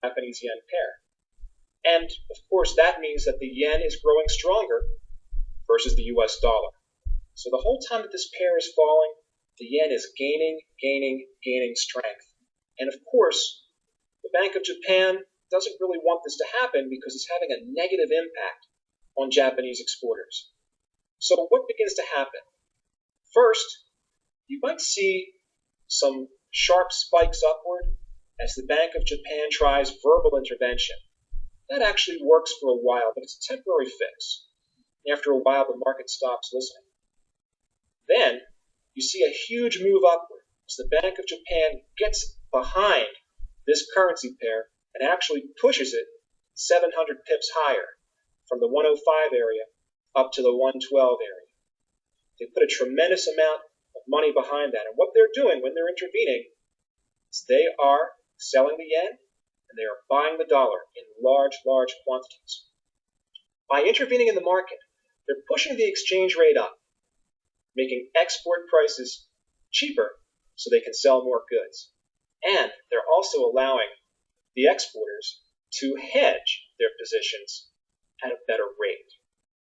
Japanese yen pair. And of course, that means that the yen is growing stronger versus the US dollar. So the whole time that this pair is falling, the yen is gaining strength. And of course, the Bank of Japan doesn't really want this to happen because it's having a negative impact on Japanese exporters. So what begins to happen? First, you might see some sharp spikes upward as the Bank of Japan tries verbal intervention. That actually works for a while, but it's a temporary fix. After a while, the market stops listening. Then, you see a huge move upward as the Bank of Japan gets behind this currency pair and actually pushes it 700 pips higher from the 105 area up to the 112 area. They put a tremendous amount of money behind that. And what they're doing when they're intervening is they are selling the yen and they are buying the dollar in large quantities. By intervening in the market, they're pushing the exchange rate up, making export prices cheaper so they can sell more goods. And they're also allowing the exporters to hedge their positions at a better rate.